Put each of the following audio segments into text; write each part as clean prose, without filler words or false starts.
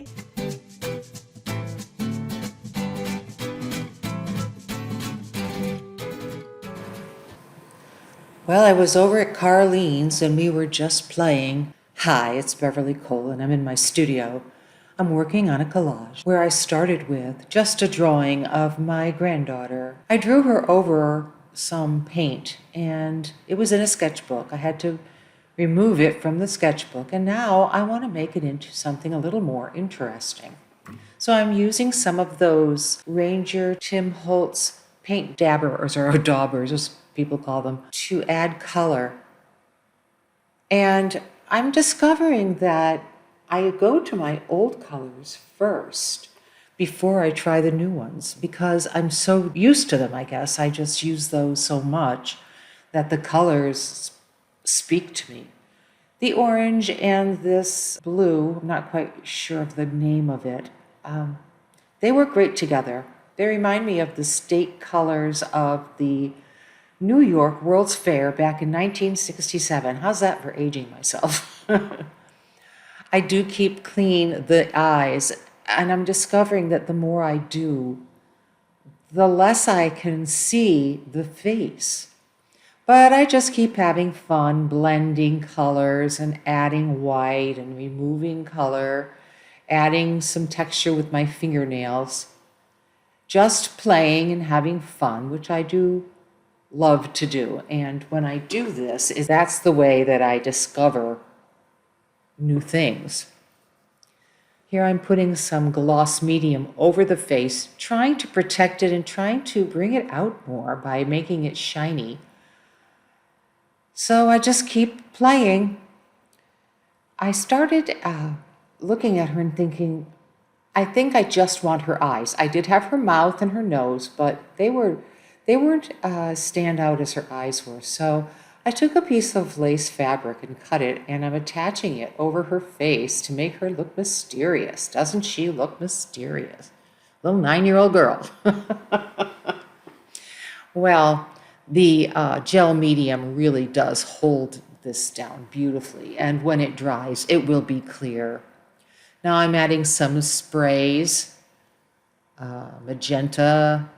Bye. Well, I was over at Carlene's and we were just playing. Hi, it's Beverly Cole and I'm in my studio. I'm working on a collage where I started with just a drawing of my granddaughter. I drew her over some paint and it was in a sketchbook. I had to remove it from the sketchbook and now I want to make it into something a little more interesting. So I'm using some of those Ranger Tim Holtz paint dabbers or daubers, as people call them, to add color. And I'm discovering that I go to my old colors first before I try the new ones because I'm so used to them, I guess. I just use those so much that the colors speak to me. The orange and this blue, I'm not quite sure of the name of it, they work great together. They remind me of the state colors of the New York World's Fair back in 1967. How's that for aging myself? I do keep clean the eyes, and I'm discovering that the more I do, the less I can see the face. But I just keep having fun blending colors and adding white and removing color, adding some texture with my fingernails, just playing and having fun, which I do love to do. And when I do this, that's the way that I discover new things. Here I'm putting some gloss medium over the face, trying to protect it and trying to bring it out more by making it shiny. So I just keep playing. I started looking at her and thinking, I think I just want her eyes. I did have her mouth and her nose, but they weren't stand out as her eyes were. So I took a piece of lace fabric and cut it, and I'm attaching it over her face to make her look mysterious. Doesn't she look mysterious? Little 9-year-old girl. Well, the gel medium really does hold this down beautifully, and when it dries, it will be clear. Now I'm adding some sprays, magenta.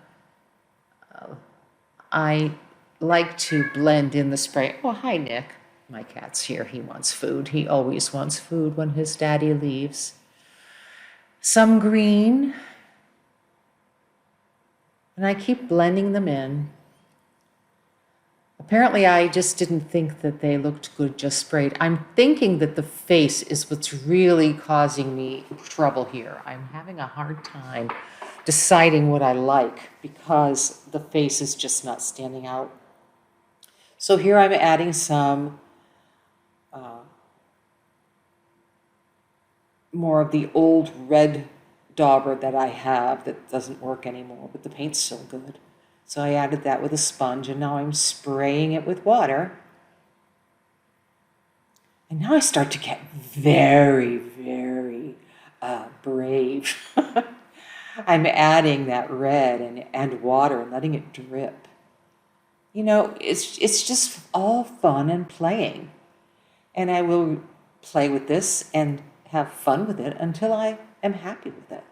I like to blend in the spray. Oh, hi, Nick. My cat's here. He wants food. He always wants food when his daddy leaves. Some green. And I keep blending them in. Apparently, I just didn't think that they looked good just sprayed. I'm thinking that the face is what's really causing me trouble here. I'm having a hard time deciding what I like because the face is just not standing out. So here I'm adding some more of the old red dauber that I have that doesn't work anymore, but the paint's still good. So I added that with a sponge, and now I'm spraying it with water. And now I start to get very, very brave. I'm adding that red and water and letting it drip. You know, it's just all fun and playing. And I will play with this and have fun with it until I am happy with it.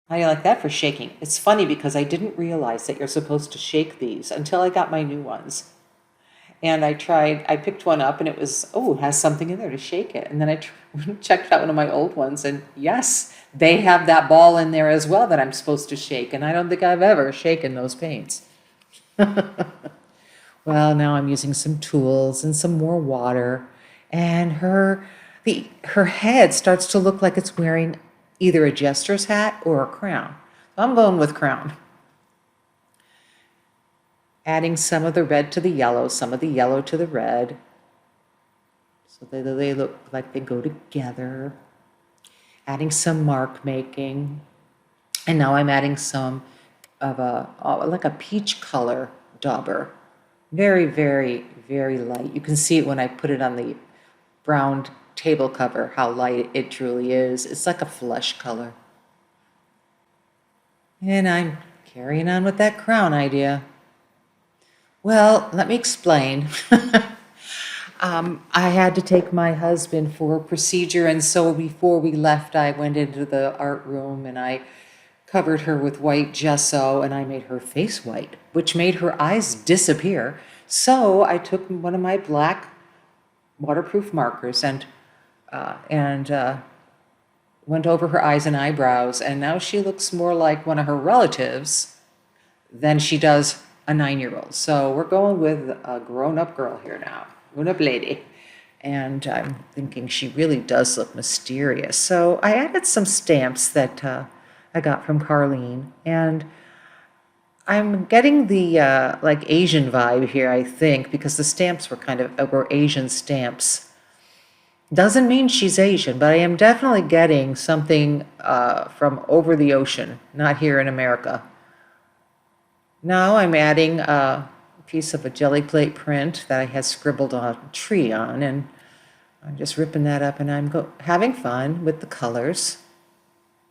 How do you like that for shaking? It's funny because I didn't realize that you're supposed to shake these until I got my new ones. And I picked one up and it was, oh, it has something in there to shake it. And then I checked out one of my old ones and yes, they have that ball in there as well that I'm supposed to shake. And I don't think I've ever shaken those paints. Well, now I'm using some tools and some more water. And her head starts to look like it's wearing either a jester's hat or a crown. So I'm going with crown. Adding some of the red to the yellow, some of the yellow to the red. So they look like they go together. Adding some mark making. And now I'm adding some of like a peach color dauber. Very, very, very light. You can see it when I put it on the brown table cover, how light it truly is. It's like a flesh color. And I'm carrying on with that crown idea. Well, let me explain. I had to take my husband for a procedure, and so before we left, I went into the art room and I covered her with white gesso and I made her face white, which made her eyes disappear. So I took one of my black waterproof markers and went over her eyes and eyebrows, and now she looks more like one of her relatives than she does a 9-year-old. So we're going with a grown-up girl here now, grown-up lady. And I'm thinking she really does look mysterious. So I added some stamps that I got from Carlene, and I'm getting the like Asian vibe here, I think, because the stamps were Asian stamps. Doesn't mean she's Asian, but I am definitely getting something from over the ocean, not here in America. Now I'm adding a piece of a jelly plate print that I had scribbled a tree on, and I'm just ripping that up, and I'm having fun with the colors.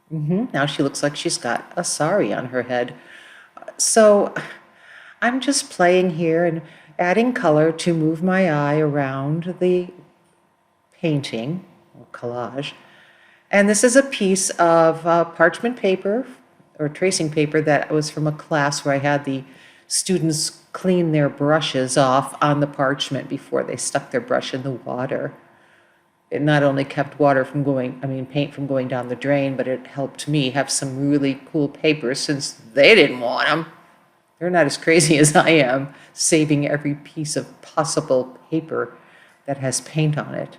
Now she looks like she's got a sari on her head. So I'm just playing here and adding color to move my eye around the painting or collage. And this is a piece of parchment paper or tracing paper that was from a class where I had the students clean their brushes off on the parchment before they stuck their brush in the water. It not only kept paint from going down the drain, but it helped me have some really cool papers since they didn't want them. They're not as crazy as I am, saving every piece of possible paper that has paint on it.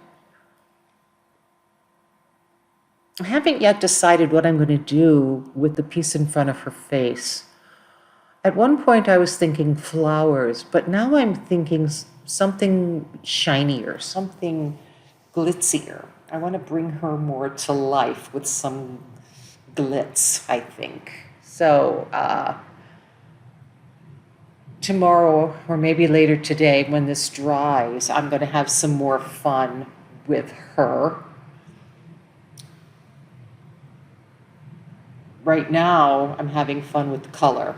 I haven't yet decided what I'm going to do with the piece in front of her face. At one point I was thinking flowers, but now I'm thinking something shinier, something glitzier. I want to bring her more to life with some glitz, I think. So tomorrow, or maybe later today, when this dries, I'm going to have some more fun with her. Right now, I'm having fun with the color.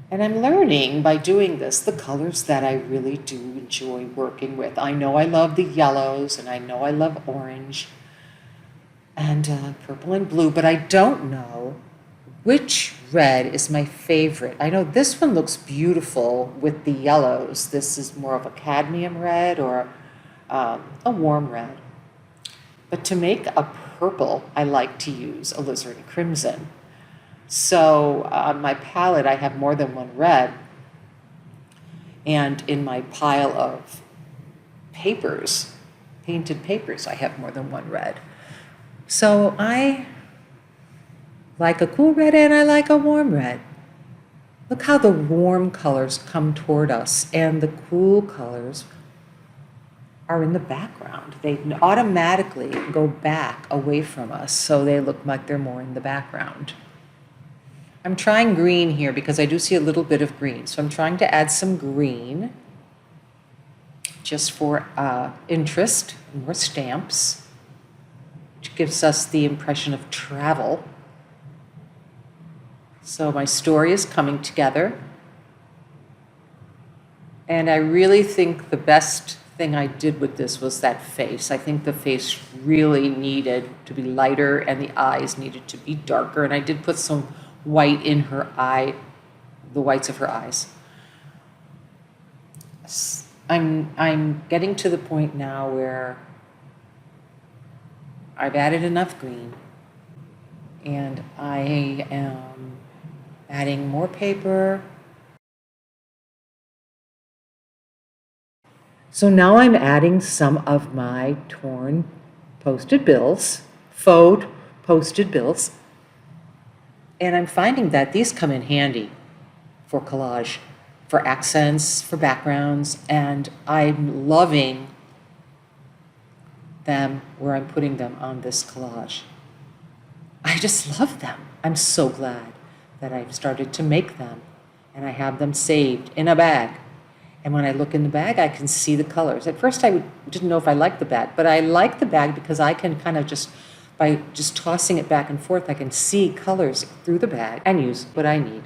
And I'm learning by doing this the colors that I really do enjoy working with. I know I love the yellows, and I know I love orange and purple and blue, but I don't know which red is my favorite. I know this one looks beautiful with the yellows. This is more of a cadmium red or a warm red. But to make a purple, I like to use alizarin crimson. So on my palette, I have more than one red. And in my pile of papers, painted papers, I have more than one red. So I like a cool red and I like a warm red. Look how the warm colors come toward us and the cool colors are in the background. They automatically go back away from us, so they look like they're more in the background. I'm trying green here because I do see a little bit of green. So I'm trying to add some green just for interest, more stamps, which gives us the impression of travel. So my story is coming together. And I really think the best thing I did with this was that face. I think the face really needed to be lighter and the eyes needed to be darker. And I did put some white in her eye, the whites of her eyes. I'm getting to the point now where I've added enough green and I am adding more paper. So now I'm adding some of my torn posted bills, faux posted bills, and I'm finding that these come in handy for collage, for accents, for backgrounds, and I'm loving them where I'm putting them on this collage. I just love them. I'm so glad that I've started to make them and I have them saved in a bag. And when I look in the bag, I can see the colors. At first, I didn't know if I liked the bag, but I like the bag because I can kind of just, by just tossing it back and forth, I can see colors through the bag and use what I need.